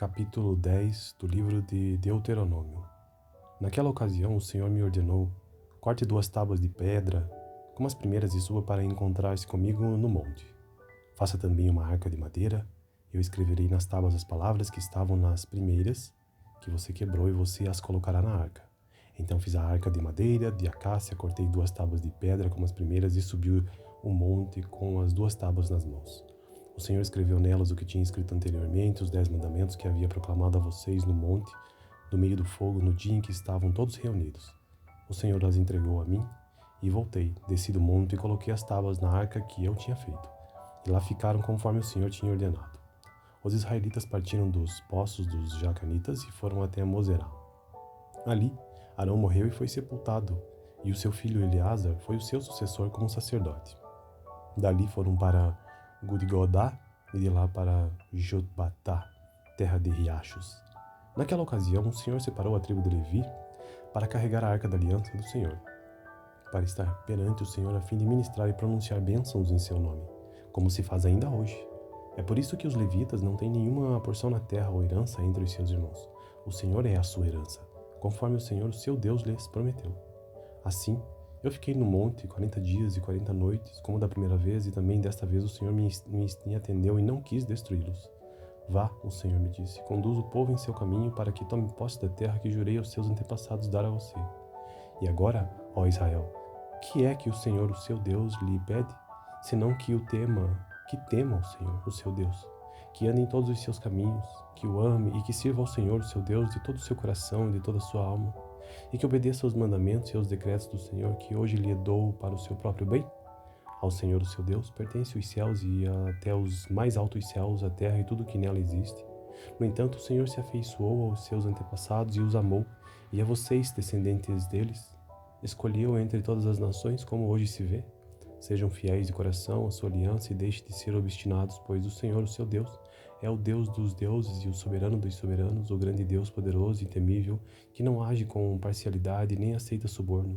Capítulo 10 do livro de Deuteronômio. Naquela ocasião o Senhor me ordenou: corte 2 tábuas de pedra, como as primeiras, e suba para encontrar-se comigo no monte. Faça também uma arca de madeira. Eu escreverei nas tábuas as palavras que estavam nas primeiras, que você quebrou, e você as colocará na arca. Então fiz a arca de madeira, de acácia, cortei 2 tábuas de pedra como as primeiras e subi o monte com as 2 tábuas nas mãos. O Senhor escreveu nelas o que tinha escrito anteriormente, os 10 mandamentos que havia proclamado a vocês no monte, no meio do fogo, no dia em que estavam todos reunidos. O Senhor as entregou a mim, e voltei, desci do monte e coloquei as tábuas na arca que eu tinha feito. E lá ficaram conforme o Senhor tinha ordenado. Os israelitas partiram dos poços dos Jacanitas e foram até Moserá. Ali, Arão morreu e foi sepultado, e o seu filho Eleazar foi o seu sucessor como sacerdote. Dali foram para Gudgodá e de lá para Jotbatá, terra de riachos. Naquela ocasião, o Senhor separou a tribo de Levi para carregar a arca da aliança do Senhor, para estar perante o Senhor a fim de ministrar e pronunciar bênçãos em seu nome, como se faz ainda hoje. É por isso que os levitas não têm nenhuma porção na terra ou herança entre os seus irmãos. O Senhor é a sua herança, conforme o Senhor, o seu Deus, lhes prometeu. Assim, eu fiquei no monte 40 dias e 40 noites, como da primeira vez, e também desta vez o Senhor me atendeu e não quis destruí-los. Vá, o Senhor me disse, conduz o povo em seu caminho para que tome posse da terra que jurei aos seus antepassados dar a você. E agora, ó Israel, que é que o Senhor, o seu Deus, lhe pede, senão que tema o Senhor, o seu Deus, que ande em todos os seus caminhos, que o ame e que sirva ao Senhor, o seu Deus, de todo o seu coração e de toda a sua alma, e que obedeça aos mandamentos e aos decretos do Senhor, que hoje lhe dou para o seu próprio bem? Ao Senhor, o seu Deus, pertencem os céus e até os mais altos céus, a terra e tudo que nela existe. No entanto, o Senhor se afeiçoou aos seus antepassados e os amou, e a vocês, descendentes deles, escolheu entre todas as nações, como hoje se vê. Sejam fiéis de coração à sua aliança e deixem de ser obstinados, pois o Senhor, o seu Deus, é o Deus dos deuses e o soberano dos soberanos, o grande Deus poderoso e temível, que não age com parcialidade nem aceita suborno.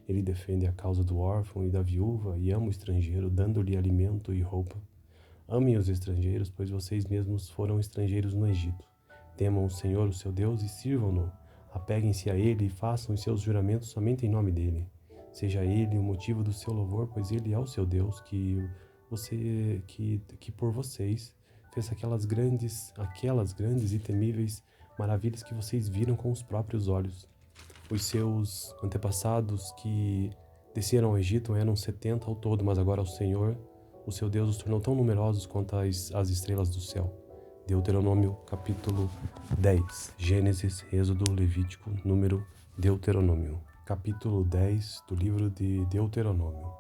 Ele defende a causa do órfão e da viúva e ama o estrangeiro, dando-lhe alimento e roupa. Amem os estrangeiros, pois vocês mesmos foram estrangeiros no Egito. Temam o Senhor, o seu Deus, e sirvam-no. Apeguem-se a ele e façam os seus juramentos somente em nome dele. Seja ele o motivo do seu louvor, pois ele é o seu Deus, que por vocês fez aquelas grandes e temíveis maravilhas que vocês viram com os próprios olhos. Os seus antepassados que desceram ao Egito eram 70 ao todo, mas agora o Senhor, o seu Deus, os tornou tão numerosos quanto as estrelas do céu. Deuteronômio, capítulo 10. Gênesis, Êxodo, Levítico, Número, Deuteronômio. Capítulo 10 do livro de Deuteronômio.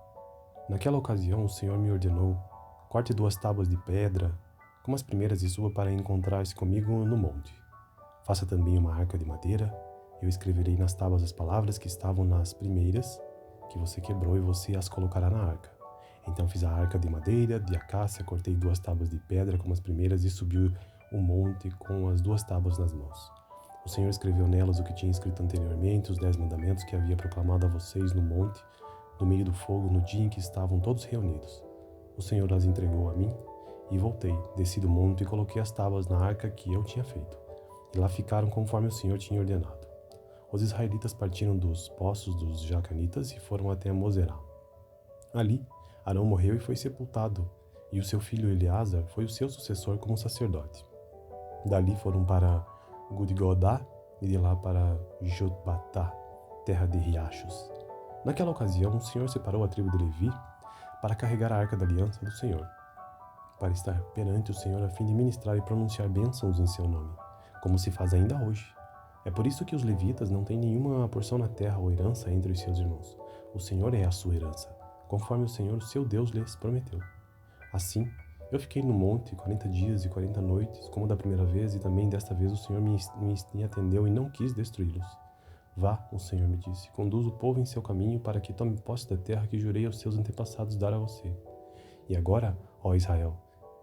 Naquela ocasião o Senhor me ordenou: corte 2 tábuas de pedra, como as primeiras, e suba para encontrar-se comigo no monte. Faça também uma arca de madeira. Eu escreverei nas tábuas as palavras que estavam nas primeiras, que você quebrou, e você as colocará na arca. Então fiz a arca de madeira, de acácia, cortei 2 tábuas de pedra como as primeiras e subi o monte com as 2 tábuas nas mãos. O Senhor escreveu nelas o que tinha escrito anteriormente, os 10 mandamentos que havia proclamado a vocês no monte, no meio do fogo, no dia em que estavam todos reunidos. O Senhor as entregou a mim, e voltei, desci do monte e coloquei as tábuas na arca que eu tinha feito. E lá ficaram conforme o Senhor tinha ordenado. Os israelitas partiram dos poços dos Jacanitas e foram até Moserá. Ali, Arão morreu e foi sepultado, e o seu filho Eleazar foi o seu sucessor como sacerdote. Dali foram para Gudgodá e de lá para Jotbatá, terra de riachos. Naquela ocasião, o Senhor separou a tribo de Levi para carregar a arca da aliança do Senhor, para estar perante o Senhor a fim de ministrar e pronunciar bênçãos em seu nome, como se faz ainda hoje. É por isso que os levitas não têm nenhuma porção na terra ou herança entre os seus irmãos. O Senhor é a sua herança, conforme o Senhor, o seu Deus, lhes prometeu. Assim, eu fiquei no monte 40 dias e 40 noites, como da primeira vez, e também desta vez o Senhor me atendeu e não quis destruí-los. Vá, o Senhor me disse, conduz o povo em seu caminho para que tome posse da terra que jurei aos seus antepassados dar a você. E agora, ó Israel,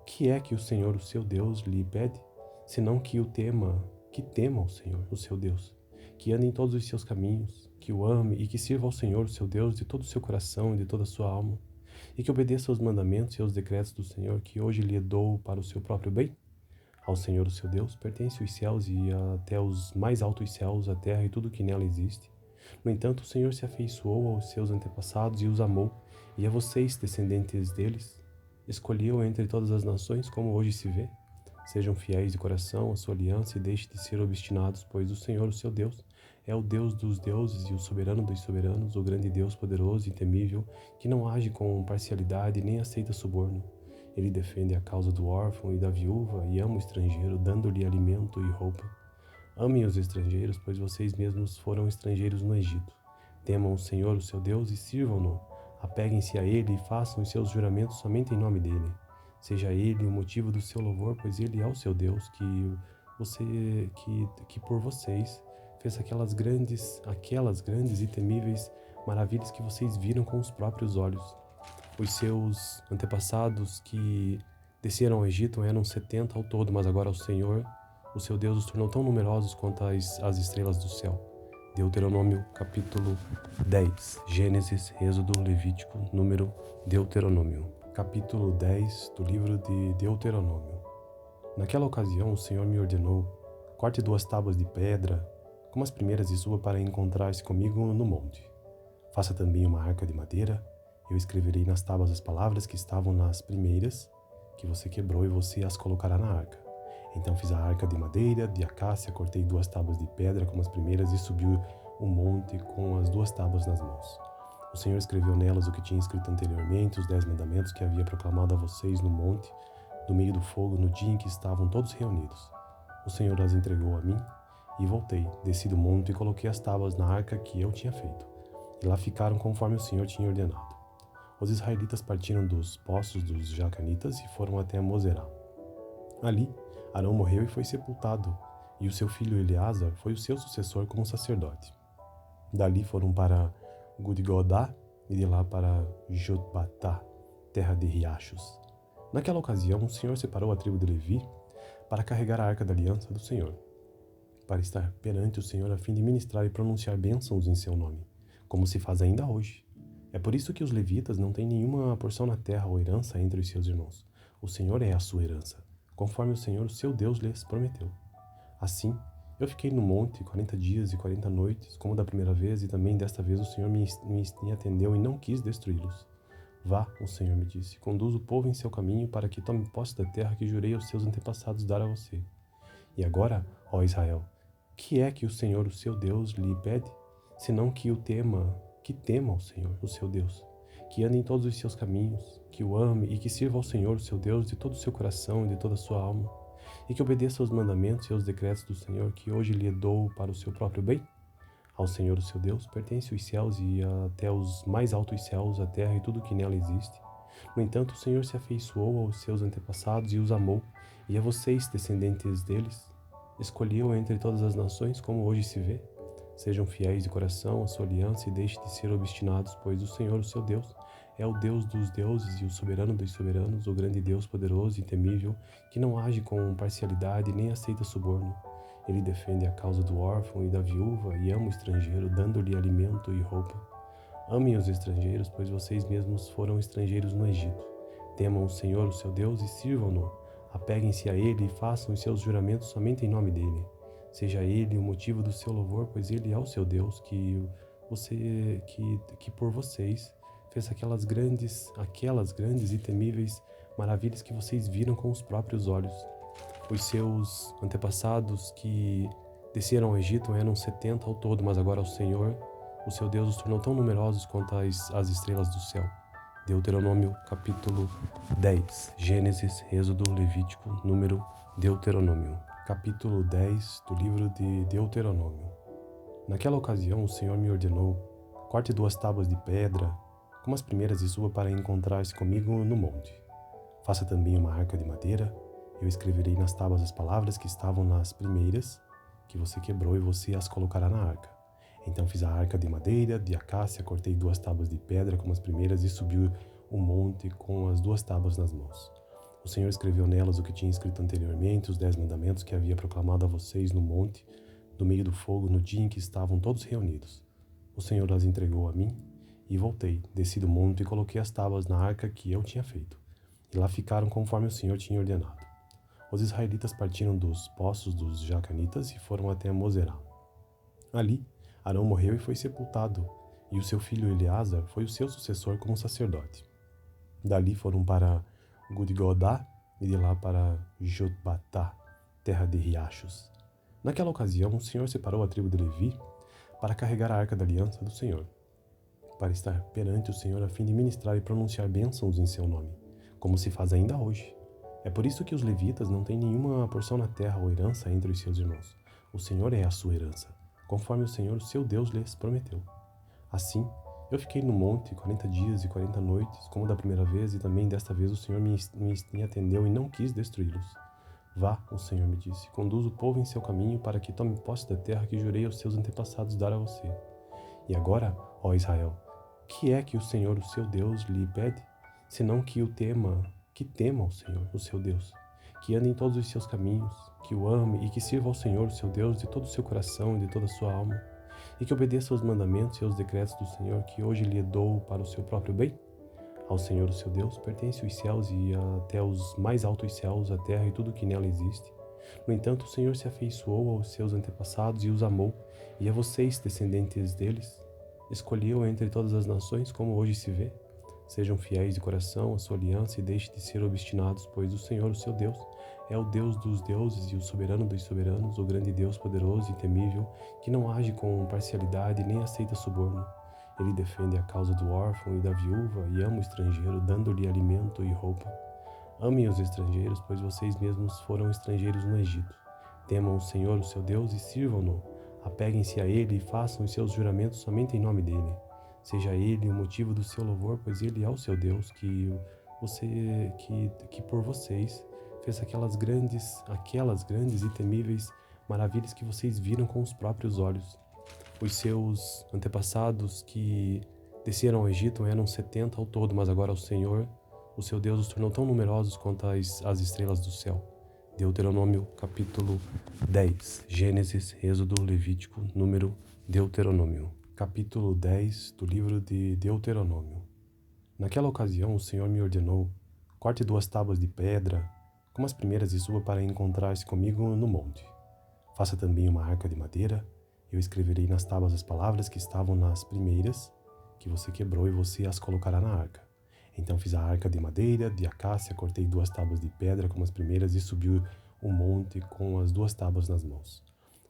que é que o Senhor, o seu Deus, lhe pede, senão que tema o Senhor, o seu Deus, que ande em todos os seus caminhos, que o ame e que sirva ao Senhor, o seu Deus, de todo o seu coração e de toda a sua alma, e que obedeça aos mandamentos e aos decretos do Senhor, que hoje lhe dou para o seu próprio bem? Ao Senhor, o seu Deus, pertence os céus e até os mais altos céus, a terra e tudo que nela existe. No entanto, o Senhor se afeiçoou aos seus antepassados e os amou, e a vocês, descendentes deles, escolheu entre todas as nações, como hoje se vê. Sejam fiéis de coração à sua aliança e deixem de ser obstinados, pois o Senhor, o seu Deus, é o Deus dos deuses e o soberano dos soberanos, o grande Deus poderoso e temível, que não age com parcialidade nem aceita suborno. Ele defende a causa do órfão e da viúva e ama o estrangeiro, dando-lhe alimento e roupa. Amem os estrangeiros, pois vocês mesmos foram estrangeiros no Egito. Temam o Senhor, o seu Deus, e sirvam-no. Apeguem-se a ele e façam os seus juramentos somente em nome dele. Seja ele o motivo do seu louvor, pois ele é o seu Deus, que por vocês fez aquelas grandes e temíveis maravilhas que vocês viram com os próprios olhos. Os seus antepassados que desceram ao Egito eram 70 ao todo, mas agora o Senhor, o seu Deus, os tornou tão numerosos quanto as estrelas do céu. Deuteronômio, capítulo 10. Gênesis, Êxodo, Levítico, Número, Deuteronômio. Capítulo 10 do livro de Deuteronômio. Naquela ocasião, o Senhor me ordenou: corte 2 tábuas de pedra, como as primeiras, e suba para encontrar-se comigo no monte. Faça também uma arca de madeira. Eu escreverei nas tábuas as palavras que estavam nas primeiras, que você quebrou, e você as colocará na arca. Então fiz a arca de madeira, de acácia, cortei 2 tábuas de pedra como as primeiras e subiu o monte com as 2 tábuas nas mãos. O Senhor escreveu nelas o que tinha escrito anteriormente, os 10 mandamentos que havia proclamado a vocês no monte, no meio do fogo, no dia em que estavam todos reunidos. O Senhor as entregou a mim, e voltei, desci do monte e coloquei as tábuas na arca que eu tinha feito. E lá ficaram conforme o Senhor tinha ordenado. Os israelitas partiram dos poços dos Jacanitas e foram até Mosera. Ali, Arão morreu e foi sepultado, e o seu filho Eleazar foi o seu sucessor como sacerdote. Dali foram para Gudgodá e de lá para Jotbatá, terra de riachos. Naquela ocasião, o Senhor separou a tribo de Levi para carregar a arca da aliança do Senhor, para estar perante o Senhor a fim de ministrar e pronunciar bênçãos em seu nome, como se faz ainda hoje. É por isso que os levitas não têm nenhuma porção na terra ou herança entre os seus irmãos. O Senhor é a sua herança, conforme o Senhor, o seu Deus, lhes prometeu. Assim, eu fiquei no monte 40 dias e 40 noites, como da primeira vez, e também desta vez o Senhor me atendeu e não quis destruí-los. Vá, o Senhor me disse, conduz o povo em seu caminho para que tome posse da terra que jurei aos seus antepassados dar a você. E agora, ó Israel, que é que o Senhor, o seu Deus, lhe pede, senão que tema ao Senhor, o seu Deus, que ande em todos os seus caminhos, que o ame e que sirva ao Senhor, o seu Deus, de todo o seu coração e de toda a sua alma, e que obedeça aos mandamentos e aos decretos do Senhor, que hoje lhe dou para o seu próprio bem? Ao Senhor, o seu Deus, pertence os céus e até os mais altos céus, a terra e tudo que nela existe. No entanto, o Senhor se afeiçoou aos seus antepassados e os amou, e a vocês, descendentes deles, escolheu entre todas as nações, como hoje se vê. Sejam fiéis de coração à sua aliança e deixem de ser obstinados, pois o Senhor, o seu Deus, é o Deus dos deuses e o soberano dos soberanos, o grande Deus poderoso e temível, que não age com parcialidade nem aceita suborno. Ele defende a causa do órfão e da viúva e ama o estrangeiro, dando-lhe alimento e roupa. Amem os estrangeiros, pois vocês mesmos foram estrangeiros no Egito. Temam o Senhor, o seu Deus, e sirvam-no. Apeguem-se a ele e façam os seus juramentos somente em nome dele. Seja ele o motivo do seu louvor, pois ele é o seu Deus, que por vocês fez aquelas grandes e temíveis maravilhas que vocês viram com os próprios olhos. Os seus antepassados que desceram ao Egito eram 70 ao todo, mas agora o Senhor, o seu Deus, os tornou tão numerosos quanto as estrelas do céu. Deuteronômio, capítulo 10. Gênesis, Êxodo, Levítico, Número, Deuteronômio. Capítulo 10 do livro de Deuteronômio. Naquela ocasião, o Senhor me ordenou: corte 2 tábuas de pedra, como as primeiras, e suba para encontrar-se comigo no monte. Faça também uma arca de madeira. Eu escreverei nas tábuas as palavras que estavam nas primeiras, que você quebrou, e você as colocará na arca. Então fiz a arca de madeira, de acácia, cortei 2 tábuas de pedra como as primeiras e subiu o monte com as 2 tábuas nas mãos. O Senhor escreveu nelas o que tinha escrito anteriormente, os 10 mandamentos que havia proclamado a vocês no monte, no meio do fogo, no dia em que estavam todos reunidos. O Senhor as entregou a mim, e voltei, desci do monte e coloquei as tábuas na arca que eu tinha feito. E lá ficaram conforme o Senhor tinha ordenado. Os israelitas partiram dos poços dos Jacanitas e foram até Moserá. Ali, Arão morreu e foi sepultado, e o seu filho Eleazar foi o seu sucessor como sacerdote. Dali foram para Gudgodá e de lá para Jotbatá, terra de riachos. Naquela ocasião, o Senhor separou a tribo de Levi para carregar a arca da aliança do Senhor, para estar perante o Senhor a fim de ministrar e pronunciar bênçãos em seu nome, como se faz ainda hoje. É por isso que os levitas não têm nenhuma porção na terra ou herança entre os seus irmãos. O Senhor é a sua herança, conforme o Senhor, seu Deus, lhes prometeu. Assim, eu fiquei no monte 40 dias e 40 noites, como da primeira vez, e também desta vez o Senhor me atendeu e não quis destruí-los. Vá, o Senhor me disse, conduz o povo em seu caminho para que tome posse da terra que jurei aos seus antepassados dar a você. E agora, ó Israel, que é que o Senhor, o seu Deus, lhe pede, senão que tema o Senhor, o seu Deus, que ande em todos os seus caminhos, que o ame e que sirva ao Senhor, o seu Deus, de todo o seu coração e de toda a sua alma, e que obedeça aos mandamentos e aos decretos do Senhor, que hoje lhe dou para o seu próprio bem? Ao Senhor, o seu Deus, pertence os céus e até os mais altos céus, a terra e tudo que nela existe. No entanto, o Senhor se afeiçoou aos seus antepassados e os amou, e a vocês, descendentes deles, escolheu entre todas as nações, como hoje se vê. Sejam fiéis de coração à sua aliança e deixem de ser obstinados, pois o Senhor, o seu Deus, é o Deus dos deuses e o soberano dos soberanos, o grande Deus poderoso e temível, que não age com parcialidade nem aceita suborno. Ele defende a causa do órfão e da viúva e ama o estrangeiro, dando-lhe alimento e roupa. Amem os estrangeiros, pois vocês mesmos foram estrangeiros no Egito. Temam o Senhor, o seu Deus, e sirvam-no. Apeguem-se a ele e façam os seus juramentos somente em nome dele. Seja ele o motivo do seu louvor, pois ele é o seu Deus, que por vocês fez aquelas grandes e temíveis maravilhas que vocês viram com os próprios olhos. Os seus antepassados que desceram ao Egito eram 70 ao todo, mas agora o Senhor, o seu Deus, os tornou tão numerosos quanto as estrelas do céu. Deuteronômio capítulo 10, Gênesis, Êxodo, Levítico, Número, Deuteronômio. Capítulo 10 do livro de Deuteronômio. Naquela ocasião o Senhor me ordenou, corte 2 tábuas de pedra, como as primeiras, e suba para encontrar-se comigo no monte. Faça também uma arca de madeira. Eu escreverei nas tábuas as palavras que estavam nas primeiras, que você quebrou, e você as colocará na arca. Então fiz a arca de madeira, de acácia, cortei 2 tábuas de pedra como as primeiras e subi o monte com as 2 tábuas nas mãos.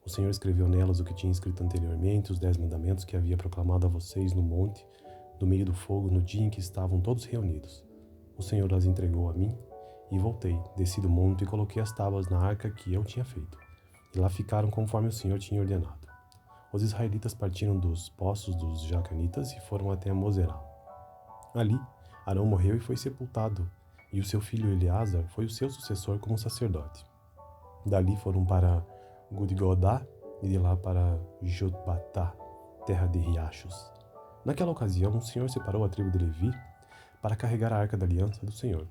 O Senhor escreveu nelas o que tinha escrito anteriormente, os 10 mandamentos que havia proclamado a vocês no monte, no meio do fogo, no dia em que estavam todos reunidos. O Senhor as entregou a mim e voltei, desci do monte e coloquei as tábuas na arca que eu tinha feito. E lá ficaram conforme o Senhor tinha ordenado. Os israelitas partiram dos poços dos Jacanitas e foram até Moserá. Ali, Arão morreu e foi sepultado, e o seu filho Eleazar foi o seu sucessor como sacerdote. Dali foram para Gudgodá e de lá para Jotbatá, terra de riachos. Naquela ocasião, o Senhor separou a tribo de Levi para carregar a arca da aliança do Senhor,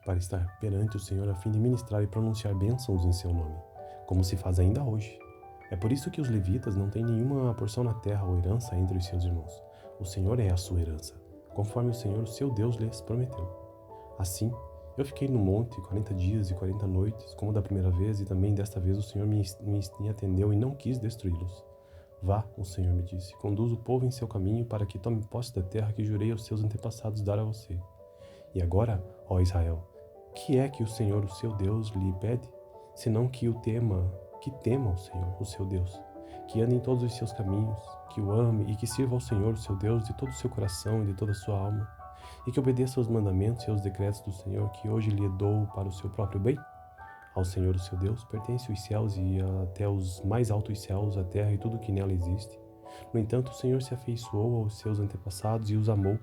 para estar perante o Senhor a fim de ministrar e pronunciar bênçãos em seu nome, como se faz ainda hoje. É por isso que os levitas não têm nenhuma porção na terra ou herança entre os seus irmãos. O Senhor é a sua herança, conforme o Senhor, seu Deus, lhes prometeu. Assim, eu fiquei no monte 40 dias e 40 noites, como da primeira vez, e também desta vez o Senhor me atendeu e não quis destruí-los. Vá, o Senhor me disse, conduz o povo em seu caminho para que tome posse da terra que jurei aos seus antepassados dar a você. E agora, ó Israel, que é que o Senhor, o seu Deus, lhe pede, senão que tema o Senhor, o seu Deus, que ande em todos os seus caminhos, que o ame e que sirva ao Senhor, o seu Deus, de todo o seu coração e de toda a sua alma, e que obedeça aos mandamentos e aos decretos do Senhor, que hoje lhe dou para o seu próprio bem? Ao Senhor, o seu Deus, pertence os céus e até os mais altos céus, a terra e tudo que nela existe. No entanto, o Senhor se afeiçoou aos seus antepassados e os amou,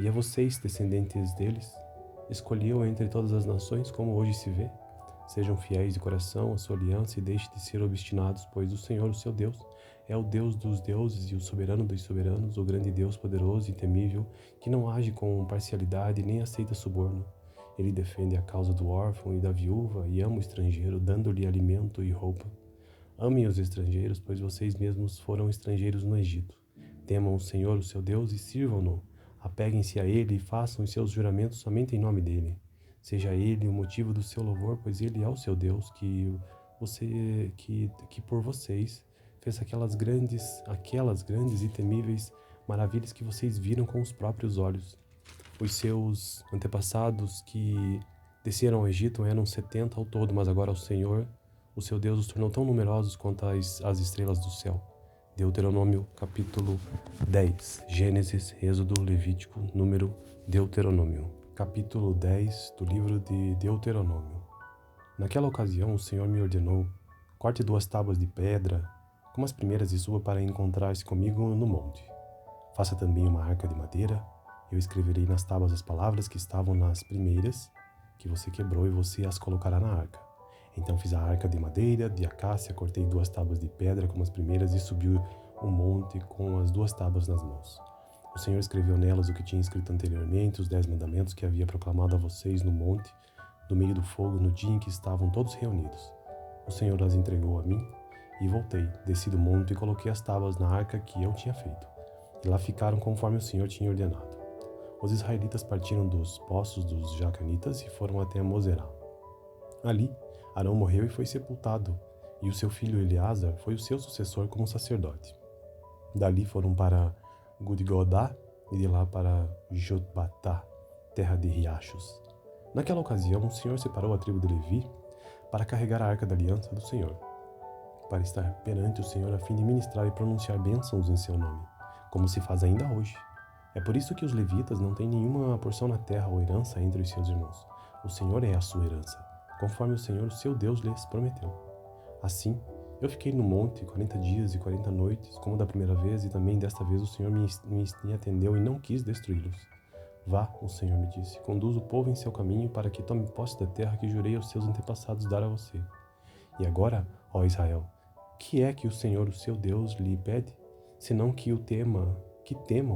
e a vocês, descendentes deles, escolheu entre todas as nações, como hoje se vê. Sejam fiéis de coração à sua aliança e deixem de ser obstinados, pois o Senhor, o seu Deus, é o Deus dos deuses e o soberano dos soberanos, o grande Deus poderoso e temível, que não age com parcialidade nem aceita suborno. Ele defende a causa do órfão e da viúva e ama o estrangeiro, dando-lhe alimento e roupa. Amem os estrangeiros, pois vocês mesmos foram estrangeiros no Egito. Temam o Senhor, o seu Deus, e sirvam-no. Apeguem-se a ele e façam os seus juramentos somente em nome dele. Seja Ele o motivo do seu louvor, pois Ele é o seu Deus, que por vocês fez aquelas grandes e temíveis maravilhas que vocês viram com os próprios olhos. Os seus antepassados que desceram ao Egito eram 70 ao todo, mas agora o Senhor, o seu Deus, os tornou tão numerosos quanto as estrelas do céu. Deuteronômio, capítulo 10. Gênesis, Êxodo, Levítico, Número, Deuteronômio. Capítulo 10 do livro de Deuteronômio. Naquela ocasião o Senhor me ordenou: corte 2 tábuas de pedra, como as primeiras, e suba para encontrar-se comigo no monte. Faça também uma arca de madeira. Eu escreverei nas tábuas as palavras que estavam nas primeiras, que você quebrou, e você as colocará na arca. Então fiz a arca de madeira, de acácia, cortei 2 tábuas de pedra como as primeiras e subiu o monte com as 2 tábuas nas mãos. O Senhor escreveu nelas o que tinha escrito anteriormente, os 10 mandamentos que havia proclamado a vocês no monte, no meio do fogo, no dia em que estavam todos reunidos. O Senhor as entregou a mim e voltei, desci do monte e coloquei as tábuas na arca que eu tinha feito. E lá ficaram conforme o Senhor tinha ordenado. Os israelitas partiram dos poços dos Jacanitas e foram até Moserá. Ali, Arão morreu e foi sepultado, e o seu filho Eleazar foi o seu sucessor como sacerdote. Dali foram para Gudgodá e de lá para Jotbatá, terra de riachos. Naquela ocasião, o Senhor separou a tribo de Levi para carregar a arca da aliança do Senhor, para estar perante o Senhor a fim de ministrar e pronunciar bênçãos em seu nome, como se faz ainda hoje. É por isso que os levitas não têm nenhuma porção na terra ou herança entre os seus irmãos. O Senhor é a sua herança, conforme o Senhor, o seu Deus, lhes prometeu. Assim, eu fiquei no monte 40 dias e 40 noites, como da primeira vez, e também desta vez o Senhor me atendeu e não quis destruí-los. Vá, o Senhor me disse, conduz o povo em seu caminho para que tome posse da terra que jurei aos seus antepassados dar a você. E agora, ó Israel, que é que o Senhor, o seu Deus, lhe pede, senão que tema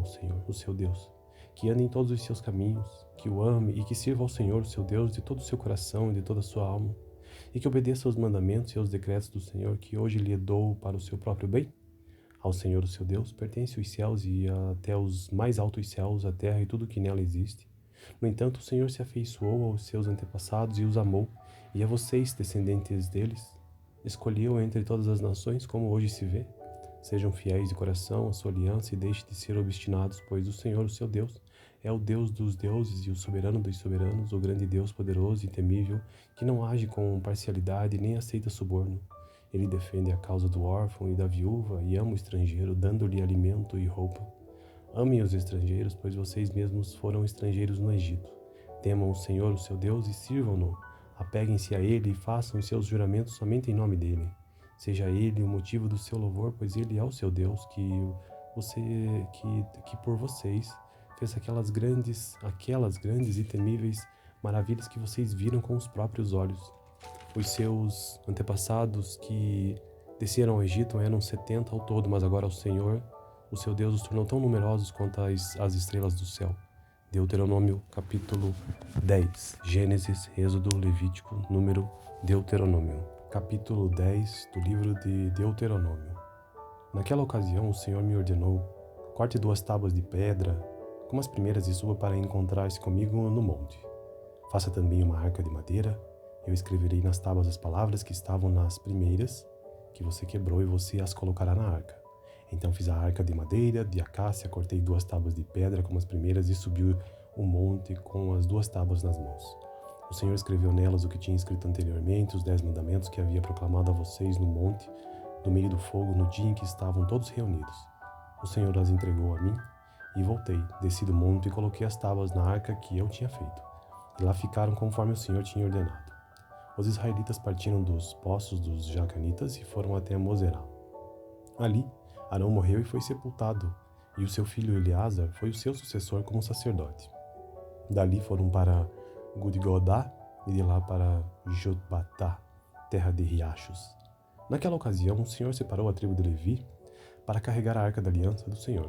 o Senhor, o seu Deus, que ande em todos os seus caminhos, que o ame e que sirva ao Senhor, o seu Deus, de todo o seu coração e de toda a sua alma, e que obedeça aos mandamentos e aos decretos do Senhor, que hoje lhe dou para o seu próprio bem? Ao Senhor, o seu Deus, pertence os céus e até os mais altos céus, a terra e tudo que nela existe. No entanto, o Senhor se afeiçoou aos seus antepassados e os amou, e a vocês, descendentes deles, escolheu entre todas as nações, como hoje se vê. Sejam fiéis de coração à sua aliança e deixem de ser obstinados, pois o Senhor, o seu Deus, é o Deus dos deuses e o soberano dos soberanos, o grande Deus poderoso e temível, que não age com parcialidade nem aceita suborno. Ele defende a causa do órfão e da viúva e ama o estrangeiro, dando-lhe alimento e roupa. Amem os estrangeiros, pois vocês mesmos foram estrangeiros no Egito. Temam o Senhor, o seu Deus, e sirvam-no. Apeguem-se a Ele e façam os seus juramentos somente em nome dEle. Seja Ele o motivo do seu louvor, pois Ele é o seu Deus, que por vocês fez aquelas grandes e temíveis maravilhas que vocês viram com os próprios olhos. Os seus antepassados que desceram ao Egito eram 70 ao todo, mas agora o Senhor, o seu Deus, os tornou tão numerosos quanto as estrelas do céu. Deuteronômio, capítulo 10. Gênesis, Êxodo, Levítico, Número, Deuteronômio. Capítulo 10 do livro de Deuteronômio. Naquela ocasião o Senhor me ordenou: corte 2 tábuas de pedra, como as primeiras, e suba para encontrar-se comigo no monte. Faça também uma arca de madeira. Eu escreverei nas tábuas as palavras que estavam nas primeiras, que você quebrou, e você as colocará na arca. Então fiz a arca de madeira, de acácia, cortei 2 tábuas de pedra como as primeiras e subiu o monte com as 2 tábuas nas mãos. O Senhor escreveu nelas o que tinha escrito anteriormente, os 10 mandamentos que havia proclamado a vocês no monte, no meio do fogo, no dia em que estavam todos reunidos. O Senhor as entregou a mim e voltei, desci do monte e coloquei as tábuas na arca que eu tinha feito. E lá ficaram conforme o Senhor tinha ordenado. Os israelitas partiram dos poços dos Jacanitas e foram até Moserá. Ali, Arão morreu e foi sepultado, e o seu filho Eleazar foi o seu sucessor como sacerdote. Dali foram para Gudgodá e de lá para Jotbatá, terra de riachos. Naquela ocasião, o Senhor separou a tribo de Levi para carregar a arca da aliança do Senhor,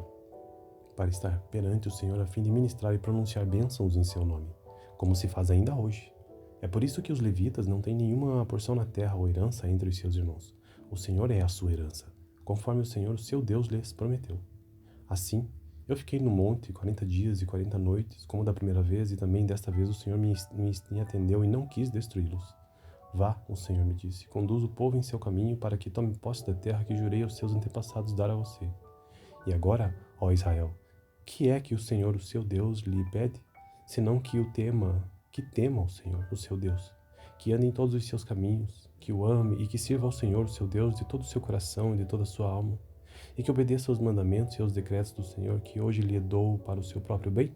para estar perante o Senhor a fim de ministrar e pronunciar bênçãos em seu nome, como se faz ainda hoje. É por isso que os levitas não têm nenhuma porção na terra ou herança entre os seus irmãos. O Senhor é a sua herança, conforme o Senhor, o seu Deus, lhes prometeu. Assim, Eu fiquei no monte 40 dias e 40 noites, como da primeira vez, e também desta vez o Senhor me atendeu e não quis destruí-los. Vá, o Senhor me disse, conduz o povo em seu caminho para que tome posse da terra que jurei aos seus antepassados dar a você. E agora, ó Israel, que é que o Senhor, o seu Deus, lhe pede? Senão que tema o Senhor, o seu Deus, que ande em todos os seus caminhos, que o ame e que sirva ao Senhor, o seu Deus, de todo o seu coração e de toda a sua alma, e que obedeça aos mandamentos e aos decretos do Senhor que hoje lhe dou para o seu próprio bem?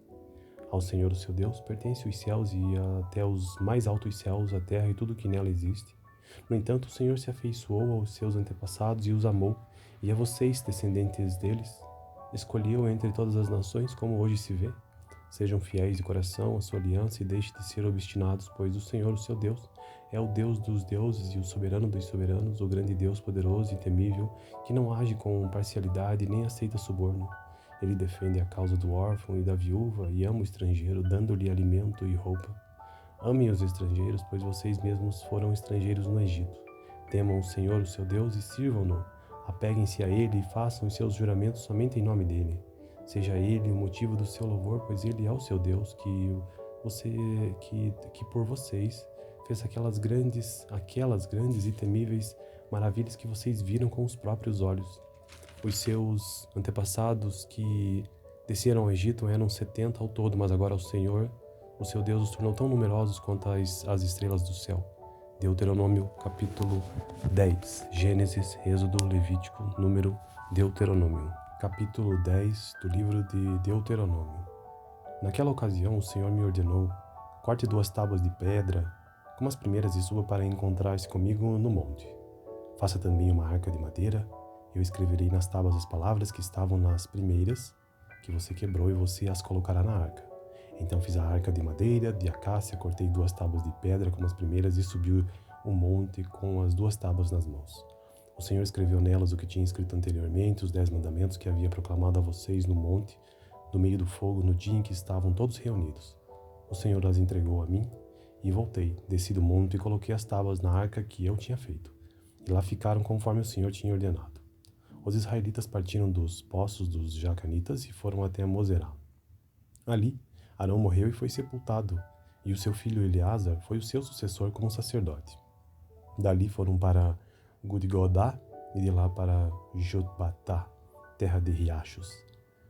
Ao Senhor, o seu Deus, pertence os céus e até os mais altos céus, a terra e tudo o que nela existe. No entanto, o Senhor se afeiçoou aos seus antepassados e os amou, e a vocês, descendentes deles, escolheu entre todas as nações, como hoje se vê. Sejam fiéis de coração à sua aliança e deixem de ser obstinados, pois o Senhor, o seu Deus, é o Deus dos deuses e o soberano dos soberanos, o grande Deus poderoso e temível, que não age com parcialidade nem aceita suborno. Ele defende a causa do órfão e da viúva e ama o estrangeiro, dando-lhe alimento e roupa. Amem os estrangeiros, pois vocês mesmos foram estrangeiros no Egito. Temam o Senhor, o seu Deus, e sirvam-no. Apeguem-se a ele e façam os seus juramentos somente em nome dele. Seja ele o motivo do seu louvor, pois ele é o seu Deus, que por vocês fez aquelas grandes e temíveis maravilhas que vocês viram com os próprios olhos. Os seus antepassados que desceram ao Egito eram 70 ao todo, mas agora o Senhor, o seu Deus, os tornou tão numerosos quanto as estrelas do céu. Deuteronômio, capítulo 10. Gênesis, Êxodo, Levítico, Número, Deuteronômio. Capítulo 10 do livro de Deuteronômio. Naquela ocasião, o Senhor me ordenou: corte 2 tábuas de pedra, como as primeiras, e suba para encontrar-se comigo no monte. Faça também uma arca de madeira. Eu escreverei nas tábuas as palavras que estavam nas primeiras, que você quebrou, e você as colocará na arca. Então fiz a arca de madeira, de acácia, cortei 2 tábuas de pedra como as primeiras e subi o monte com as 2 tábuas nas mãos. O Senhor escreveu nelas o que tinha escrito anteriormente, os 10 mandamentos que havia proclamado a vocês no monte, no meio do fogo, no dia em que estavam todos reunidos. O Senhor as entregou a mim e voltei, desci do monte e coloquei as tábuas na arca que eu tinha feito. E lá ficaram conforme o Senhor tinha ordenado. Os israelitas partiram dos poços dos Jacanitas e foram até Moserá. Ali, Arão morreu e foi sepultado, e o seu filho Eleazar foi o seu sucessor como sacerdote. Dali foram para Gudgodá e de lá para Jotbatá, terra de riachos.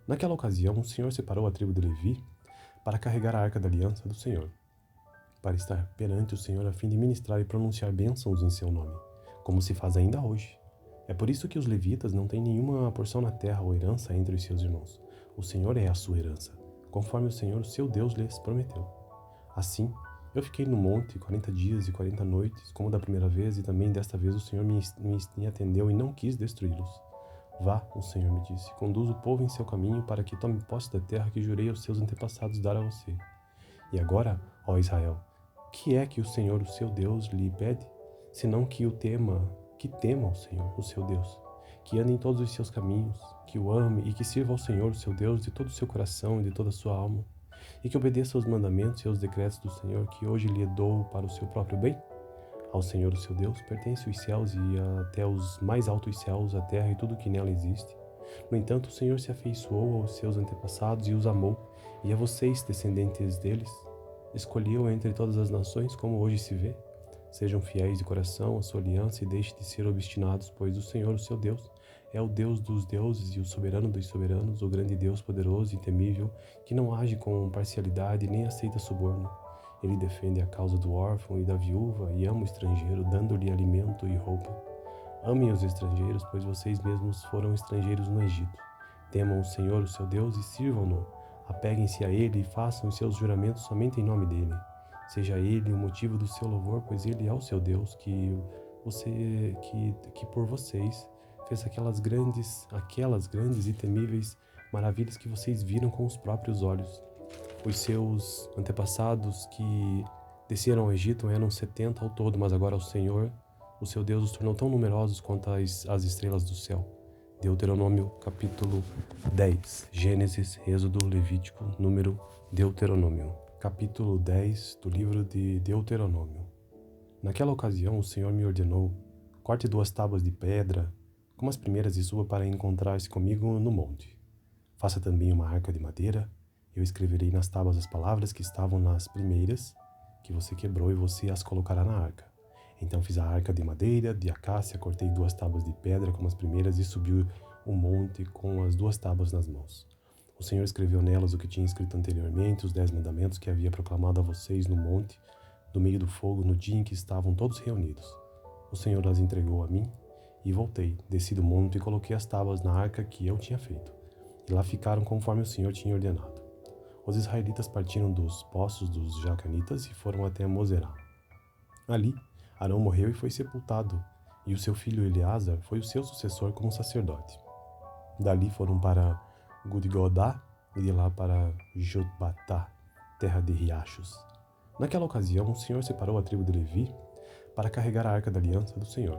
Naquela ocasião, o Senhor separou a tribo de Levi para carregar a arca da aliança do Senhor, para estar perante o Senhor a fim de ministrar e pronunciar bênçãos em seu nome, como se faz ainda hoje. É por isso que os levitas não têm nenhuma porção na terra ou herança entre os seus irmãos. O Senhor é a sua herança, conforme o Senhor, seu Deus, lhes prometeu. Assim, eu fiquei no monte 40 dias e 40 noites, como da primeira vez, e também desta vez o Senhor me atendeu e não quis destruí-los. Vá, o Senhor me disse, conduz o povo em seu caminho para que tome posse da terra que jurei aos seus antepassados dar a você. E agora, ó Israel, que é que o Senhor, o seu Deus, lhe pede? Senão que tema o Senhor, o seu Deus, que ande em todos os seus caminhos, que o ame e que sirva ao Senhor, o seu Deus, de todo o seu coração e de toda a sua alma, e que obedeça aos mandamentos e aos decretos do Senhor que hoje lhe dou para o seu próprio bem? Ao Senhor, o seu Deus, pertence os céus e até os mais altos céus, a terra e tudo o que nela existe. No entanto, o Senhor se afeiçoou aos seus antepassados e os amou, e a vocês, descendentes deles, escolheu entre todas as nações, como hoje se vê. Sejam fiéis de coração à sua aliança e deixem de ser obstinados, pois o Senhor, o seu Deus, é o Deus dos deuses e o soberano dos soberanos, o grande Deus poderoso e temível, que não age com parcialidade nem aceita suborno. Ele defende a causa do órfão e da viúva e ama o estrangeiro, dando-lhe alimento e roupa. Amem os estrangeiros, pois vocês mesmos foram estrangeiros no Egito. Temam o Senhor, o seu Deus, e sirvam-no. Apeguem-se a ele e façam os seus juramentos somente em nome dele. Seja ele o motivo do seu louvor, pois ele é o seu Deus, que por vocês fez aquelas grandes e temíveis maravilhas que vocês viram com os próprios olhos. Os seus antepassados que desceram ao Egito eram 70 ao todo, mas agora o Senhor, o seu Deus, os tornou tão numerosos quanto as estrelas do céu. Deuteronômio, capítulo 10. Gênesis, Êxodo, Levítico, Número, Deuteronômio. Capítulo 10 do livro de Deuteronômio. Naquela ocasião, o Senhor me ordenou: corte 2 tábuas de pedra, como as primeiras, e suba para encontrar-se comigo no monte. Faça também uma arca de madeira. Eu escreverei nas tábuas as palavras que estavam nas primeiras, que você quebrou, e você as colocará na arca. Então fiz a arca de madeira, de acácia, cortei 2 tábuas de pedra como as primeiras e subi o monte com as 2 tábuas nas mãos. O Senhor escreveu nelas o que tinha escrito anteriormente, os 10 mandamentos que havia proclamado a vocês no monte, no meio do fogo, no dia em que estavam todos reunidos. O Senhor as entregou a mim, e voltei, desci do monte e coloquei as tábuas na arca que eu tinha feito. E lá ficaram conforme o Senhor tinha ordenado. Os israelitas partiram dos poços dos Jacanitas e foram até Moserá. Ali, Arão morreu e foi sepultado, e o seu filho Eleazar foi o seu sucessor como sacerdote. Dali foram para Gudgodá e de lá para Jotbatá, terra de riachos. Naquela ocasião, o Senhor separou a tribo de Levi para carregar a arca da aliança do Senhor,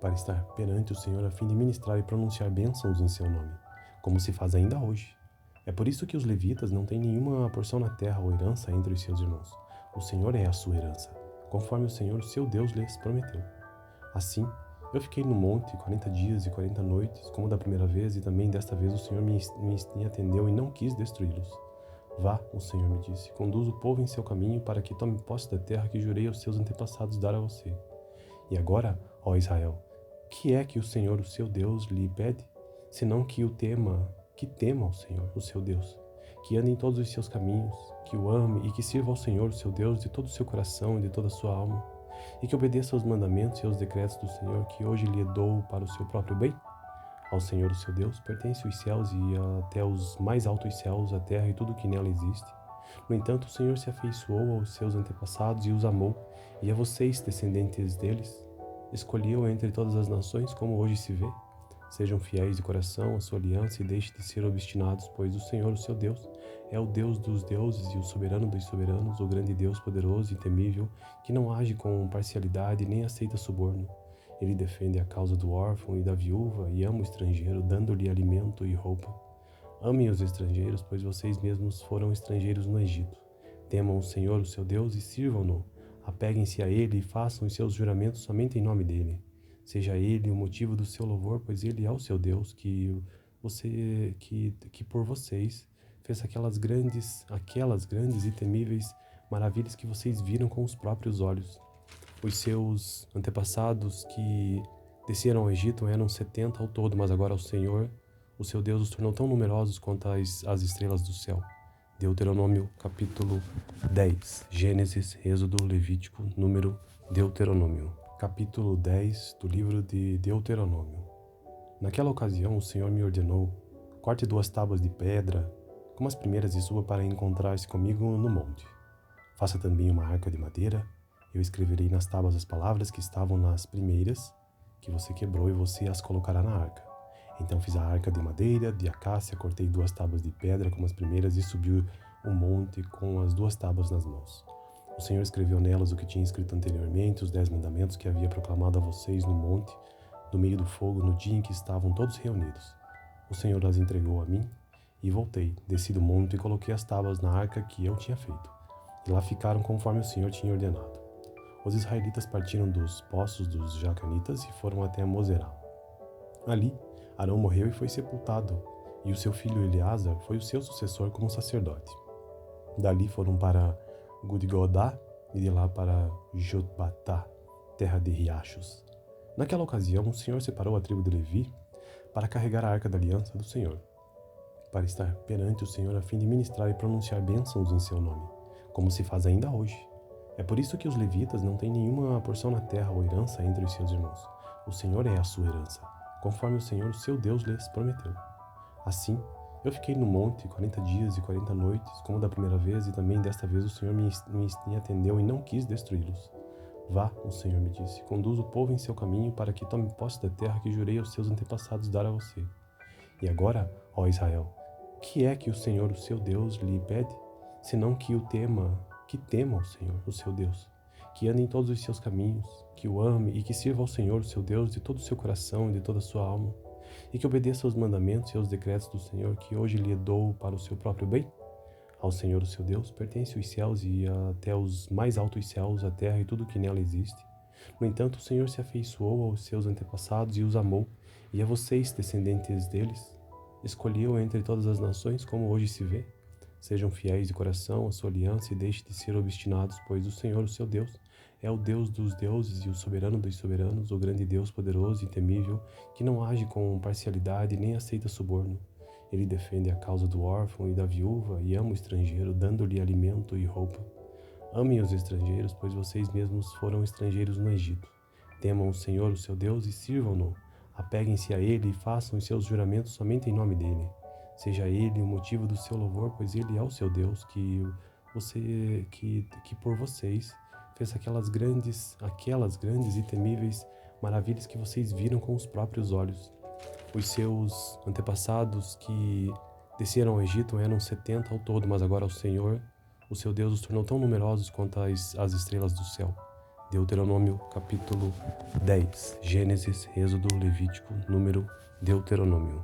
para estar perante o Senhor a fim de ministrar e pronunciar bênçãos em seu nome, como se faz ainda hoje. É por isso que os levitas não têm nenhuma porção na terra ou herança entre os seus irmãos. O Senhor é a sua herança, conforme o Senhor, seu Deus, lhes prometeu. Assim, eu fiquei no monte 40 dias e 40 noites, como da primeira vez, e também desta vez o Senhor me atendeu e não quis destruí-los. Vá, o Senhor me disse, conduz o povo em seu caminho para que tome posse da terra que jurei aos seus antepassados dar a você. E agora, ó Israel, que é que o Senhor, o seu Deus, lhe pede, senão que tema ao Senhor, o seu Deus, que ande em todos os seus caminhos, que o ame e que sirva ao Senhor, o seu Deus, de todo o seu coração e de toda a sua alma, e que obedeça aos mandamentos e aos decretos do Senhor, que hoje lhe dou para o seu próprio bem? Ao Senhor, o seu Deus, pertencem os céus e até os mais altos céus, a terra e tudo o que nela existe. No entanto, o Senhor se afeiçoou aos seus antepassados e os amou, e a vocês, descendentes deles, escolheu entre todas as nações, como hoje se vê. Sejam fiéis de coração à sua aliança e deixem de ser obstinados, pois o Senhor, o seu Deus, é o Deus dos deuses e o soberano dos soberanos, o grande Deus poderoso e temível, que não age com parcialidade nem aceita suborno. Ele defende a causa do órfão e da viúva e ama o estrangeiro, dando-lhe alimento e roupa. Amem os estrangeiros, pois vocês mesmos foram estrangeiros no Egito. Temam o Senhor, o seu Deus, e sirvam-no. Apeguem-se a ele e façam os seus juramentos somente em nome dele. Seja ele o motivo do seu louvor, pois ele é o seu Deus, que por vocês fez aquelas grandes e temíveis maravilhas que vocês viram com os próprios olhos. Os seus antepassados que desceram ao Egito eram 70 ao todo, mas agora o Senhor, o seu Deus, os tornou tão numerosos quanto as estrelas do céu. Deuteronômio, capítulo 10. Gênesis, Êxodo, Levítico, Número, Deuteronômio. Capítulo 10 do livro de Deuteronômio. Naquela ocasião, o Senhor me ordenou: corte 2 tábuas de pedra, como as primeiras, e suba para encontrar-se comigo no monte. Faça também uma arca de madeira. Eu escreverei nas tábuas as palavras que estavam nas primeiras, que você quebrou, e você as colocará na arca. Então fiz a arca de madeira, de acácia, cortei 2 tábuas de pedra como as primeiras e subi o monte com as 2 tábuas nas mãos. O Senhor escreveu nelas o que tinha escrito anteriormente, os 10 mandamentos que havia proclamado a vocês no monte, no meio do fogo, no dia em que estavam todos reunidos. O Senhor as entregou a mim, e voltei, desci do monte e coloquei as tábuas na arca que eu tinha feito. E lá ficaram conforme o Senhor tinha ordenado. Os israelitas partiram dos poços dos Jacanitas e foram até Moserá. Ali, Arão morreu e foi sepultado, e o seu filho Eleazar foi o seu sucessor como sacerdote. Dali foram para Gudgodá e de lá para Jotbatá, terra de riachos. Naquela ocasião, o Senhor separou a tribo de Levi para carregar a arca da aliança do Senhor, para estar perante o Senhor a fim de ministrar e pronunciar bênçãos em seu nome, como se faz ainda hoje. É por isso que os levitas não têm nenhuma porção na terra ou herança entre os seus irmãos. O Senhor é a sua herança, conforme o Senhor, o seu Deus, lhes prometeu. Assim, eu fiquei no monte 40 dias e 40 noites, como da primeira vez, e também desta vez o Senhor me atendeu e não quis destruí-los. Vá, o Senhor me disse, conduz o povo em seu caminho para que tome posse da terra que jurei aos seus antepassados dar a você. E agora, ó Israel, que é que o Senhor, o seu Deus, lhe pede, senão que tema ao Senhor, o seu Deus, que ande em todos os seus caminhos, que o ame e que sirva ao Senhor, o seu Deus, de todo o seu coração e de toda a sua alma, e que obedeça aos mandamentos e aos decretos do Senhor, que hoje lhe dou para o seu próprio bem? Ao Senhor, o seu Deus, pertencem os céus e até os mais altos céus, a terra e tudo o que nela existe. No entanto, o Senhor se afeiçoou aos seus antepassados e os amou, e a vocês, descendentes deles, escolheu entre todas as nações, como hoje se vê. Sejam fiéis de coração à sua aliança e deixem de ser obstinados, pois o Senhor, o seu Deus, é o Deus dos deuses e o soberano dos soberanos, o grande Deus poderoso e temível, que não age com parcialidade nem aceita suborno. Ele defende a causa do órfão e da viúva e ama o estrangeiro, dando-lhe alimento e roupa. Amem os estrangeiros, pois vocês mesmos foram estrangeiros no Egito. Temam o Senhor, o seu Deus, e sirvam-no. Apeguem-se a Ele e façam os seus juramentos somente em nome dEle. Seja Ele o motivo do seu louvor, pois Ele é o seu Deus, que por vocês fez aquelas grandes e temíveis maravilhas que vocês viram com os próprios olhos. Os seus antepassados que desceram ao Egito eram 70 ao todo, mas agora o Senhor, o seu Deus, os tornou tão numerosos quanto as estrelas do céu. Deuteronômio, capítulo 10. Gênesis, Êxodo, Levítico, Número, Deuteronômio.